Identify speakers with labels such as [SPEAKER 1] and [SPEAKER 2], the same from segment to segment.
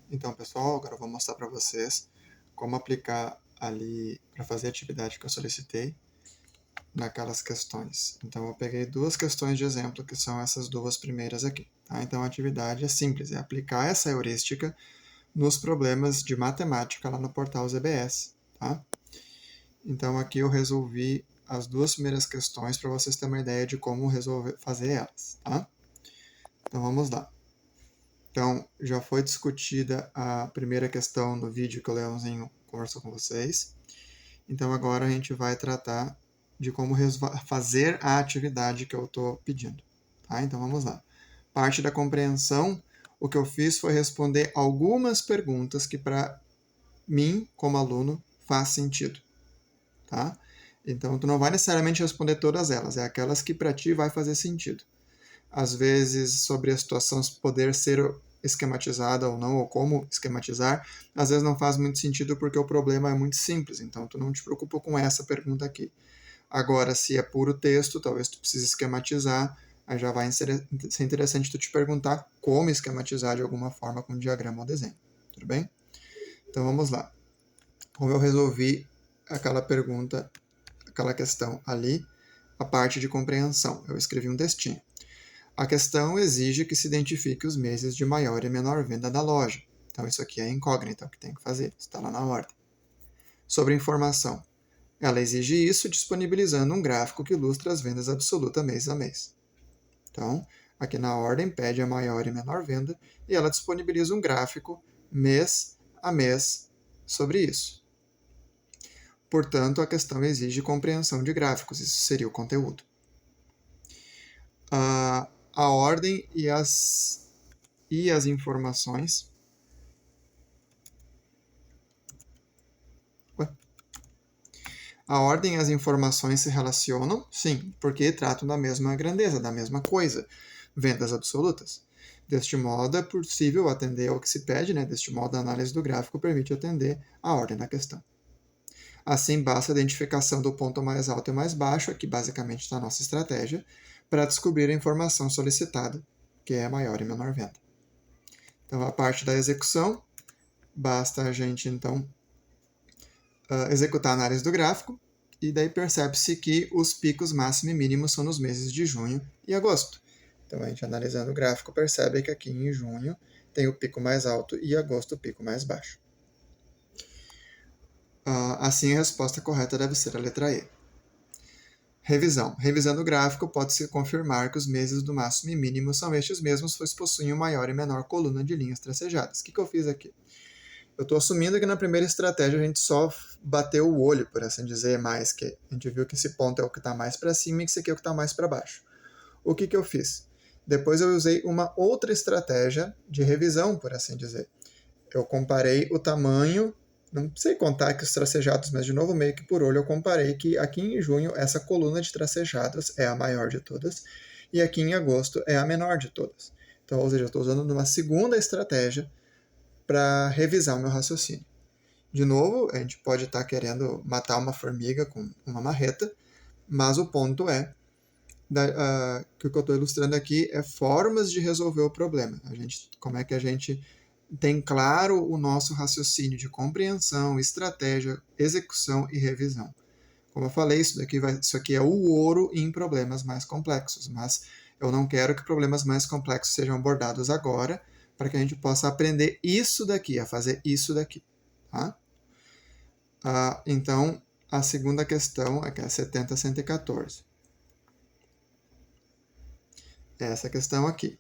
[SPEAKER 1] Então, pessoal, agora eu vou mostrar para vocês como aplicar ali para fazer a atividade que eu solicitei naquelas questões. Então, eu peguei duas questões de exemplo, que são essas duas primeiras aqui. Tá? Então, a atividade é simples, é aplicar essa heurística nos problemas de matemática lá no portal ZBS. Tá? Então, aqui eu resolvi as duas primeiras questões para vocês terem uma ideia de como fazer elas. Tá? Então, vamos lá. Então, já foi discutida a primeira questão no vídeo que o Leãozinho conversou com vocês. Então, agora a gente vai tratar de como fazer a atividade que eu estou pedindo. Tá? Então, vamos lá. Parte da compreensão, o que eu fiz foi responder algumas perguntas que, para mim, como aluno, faz sentido. Tá? Então, tu não vai necessariamente responder todas elas, é aquelas que para ti vai fazer sentido. Às vezes, sobre a situação poder ser esquematizada ou não, ou como esquematizar, às vezes não faz muito sentido porque o problema é muito simples, então tu não te preocupa com essa pergunta aqui. Agora, se é puro texto, talvez tu precise esquematizar, aí já vai ser interessante tu te perguntar como esquematizar de alguma forma com diagrama ou desenho, tudo bem? Então vamos lá. Como eu resolvi aquela pergunta, aquela questão ali, a parte de compreensão, eu escrevi um textinho. A questão exige que se identifique os meses de maior e menor venda da loja. Então, isso aqui é incógnita, o que tem que fazer, está lá na ordem. Sobre informação. Ela exige isso disponibilizando um gráfico que ilustra as vendas absolutas mês a mês. Então, aqui na ordem, pede a maior e menor venda e ela disponibiliza um gráfico mês a mês sobre isso. Portanto, a questão exige compreensão de gráficos, isso seria o conteúdo. A ordem e as informações. A ordem e as informações se relacionam? Sim, porque tratam da mesma grandeza, da mesma coisa, vendas absolutas. Deste modo, é possível atender ao que se pede, deste modo, a análise do gráfico permite atender à ordem da questão. Assim, basta a identificação do ponto mais alto e mais baixo, aqui basicamente está a nossa estratégia, para descobrir a informação solicitada, que é a maior e menor venda. Então, a parte da execução, basta a gente, então, executar a análise do gráfico, e daí percebe-se que os picos máximo e mínimo são nos meses de junho e agosto. Então, a gente analisando o gráfico percebe que aqui em junho tem o pico mais alto e agosto o pico mais baixo. Assim, a resposta correta deve ser a letra E. Revisão. Revisando o gráfico, pode-se confirmar que os meses do máximo e mínimo são estes mesmos, pois possuem maior e menor coluna de linhas tracejadas. O que eu fiz aqui? Eu estou assumindo que na primeira estratégia a gente só bateu o olho, por assim dizer, mais que a gente viu que esse ponto é o que está mais para cima e que esse aqui é o que está mais para baixo. O que eu fiz? Depois eu usei uma outra estratégia de revisão, por assim dizer. Eu comparei o tamanho, não sei contar aqui os tracejados, mas de novo, meio que por olho, eu comparei que aqui em junho essa coluna de tracejados é a maior de todas e aqui em agosto é a menor de todas. Então, ou seja, eu estou usando uma segunda estratégia para revisar o meu raciocínio. De novo, a gente pode estar querendo matar uma formiga com uma marreta, mas o ponto é que o que eu estou ilustrando aqui é formas de resolver o problema. Como é que a gente tem claro o nosso raciocínio de compreensão, estratégia, execução e revisão. Como eu falei, isso aqui é o ouro em problemas mais complexos, mas eu não quero que problemas mais complexos sejam abordados agora, para que a gente possa aprender isso daqui, a fazer isso daqui. Tá? Então, a segunda questão é que é 70.114. Essa questão aqui.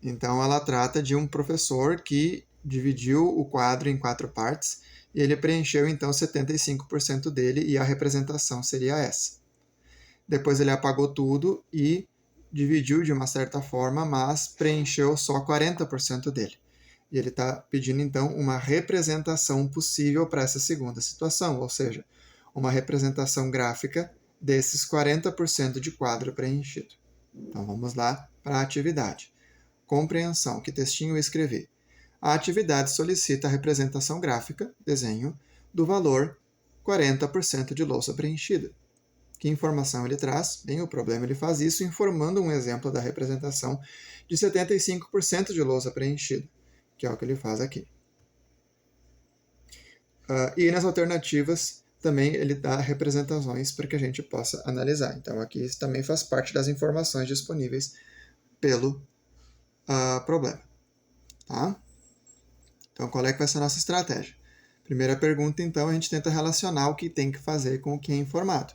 [SPEAKER 1] Então, ela trata de um professor que dividiu o quadro em 4 partes e ele preencheu, então, 75% dele e a representação seria essa. Depois ele apagou tudo e dividiu de uma certa forma, mas preencheu só 40% dele. E ele está pedindo, então, uma representação possível para essa segunda situação, ou seja, uma representação gráfica desses 40% de quadro preenchido. Então, vamos lá para a atividade. Compreensão. Que textinho eu escrevi? A atividade solicita a representação gráfica, desenho, do valor 40% de louça preenchida. Que informação ele traz? Bem, o problema ele faz isso informando um exemplo da representação de 75% de louça preenchida. que é o que ele faz aqui. E nas alternativas, também ele dá representações para que a gente possa analisar. Então, aqui isso também faz parte das informações disponíveis pelo problema. Tá? Então, qual é que vai ser a nossa estratégia? Primeira pergunta, então, a gente tenta relacionar o que tem que fazer com o que é informado.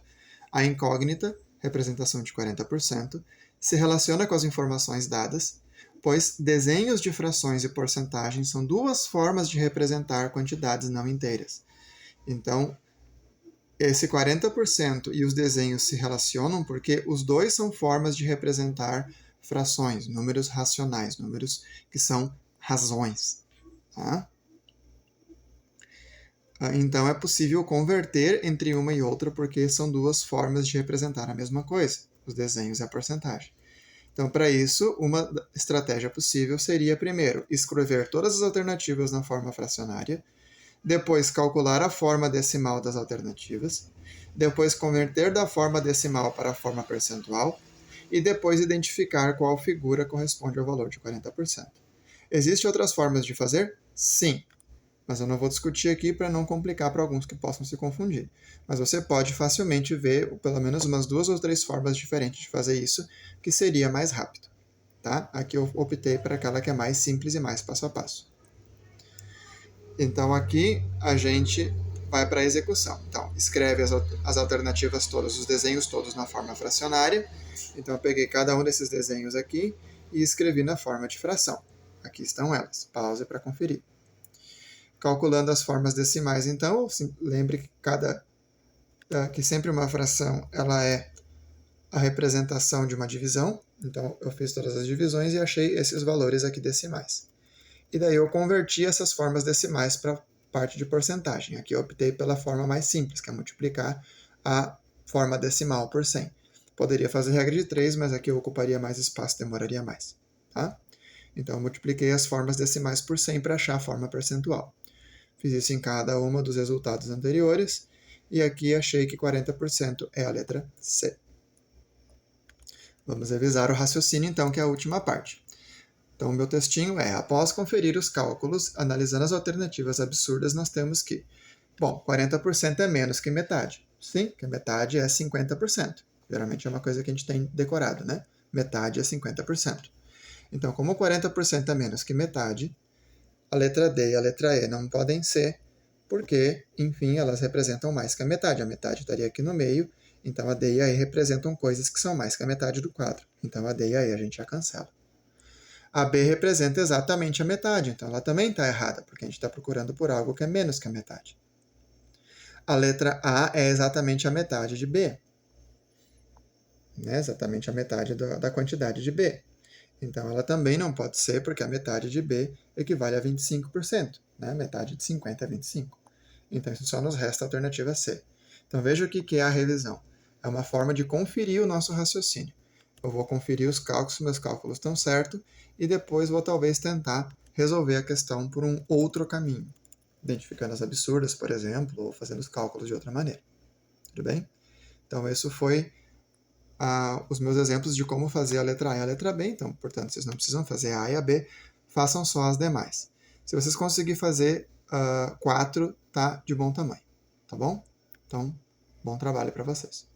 [SPEAKER 1] A incógnita, representação de 40%, se relaciona com as informações dadas, pois desenhos de frações e porcentagens são duas formas de representar quantidades não inteiras. Então, esse 40% e os desenhos se relacionam porque os dois são formas de representar frações, números racionais, números que são razões. Tá? Então é possível converter entre uma e outra porque são duas formas de representar a mesma coisa, os desenhos e a porcentagem. Então, para isso, uma estratégia possível seria, primeiro, escrever todas as alternativas na forma fracionária, depois calcular a forma decimal das alternativas, depois converter da forma decimal para a forma percentual e depois identificar qual figura corresponde ao valor de 40%. Existem outras formas de fazer? Sim, mas eu não vou discutir aqui para não complicar para alguns que possam se confundir. Mas você pode facilmente ver pelo menos umas 2 ou 3 formas diferentes de fazer isso, que seria mais rápido. Tá? Aqui eu optei para aquela que é mais simples e mais passo a passo. Então aqui a gente vai para a execução. Então, escreve as alternativas todas, os desenhos todos na forma fracionária. Então eu peguei cada um desses desenhos aqui e escrevi na forma de fração. Aqui estão elas. Pause para conferir. Calculando as formas decimais, então, lembre que sempre uma fração ela é a representação de uma divisão. Então, eu fiz todas as divisões e achei esses valores aqui decimais. E daí eu converti essas formas decimais para parte de porcentagem. Aqui eu optei pela forma mais simples, que é multiplicar a forma decimal por 100. Poderia fazer regra de 3, mas aqui eu ocuparia mais espaço, demoraria mais. Tá? Então, eu multipliquei as formas decimais por 100 para achar a forma percentual. Fiz isso em cada uma dos resultados anteriores, e aqui achei que 40% é a letra C. Vamos revisar o raciocínio, então, que é a última parte. Então, o meu textinho é: após conferir os cálculos, analisando as alternativas absurdas, nós temos que, bom, 40% é menos que metade. Sim, que metade é 50%. Geralmente é uma coisa que a gente tem decorado, né? Metade é 50%. Então, como 40% é menos que metade, a letra D e a letra E não podem ser, porque, enfim, elas representam mais que a metade. A metade estaria aqui no meio, então a D e a E representam coisas que são mais que a metade do quadro. Então a D e a E a gente já cancela. A B representa exatamente a metade, então ela também está errada, porque a gente está procurando por algo que é menos que a metade. A letra A é exatamente a metade de B. Né? Exatamente a metade da quantidade de B. Então, ela também não pode ser, porque a metade de B equivale a 25%. Né? Metade de 50 é 25. Então, isso só nos resta a alternativa C. Então, veja o que é a revisão. É uma forma de conferir o nosso raciocínio. Eu vou conferir os cálculos, se meus cálculos estão certos, e depois vou talvez tentar resolver a questão por um outro caminho, identificando as absurdas, por exemplo, ou fazendo os cálculos de outra maneira. Tudo bem? Então, isso foi os meus exemplos de como fazer a letra A e a letra B. Então, portanto, vocês não precisam fazer a A e a B, façam só as demais. Se vocês conseguirem fazer 4, tá de bom tamanho, tá bom? Então, bom trabalho para vocês.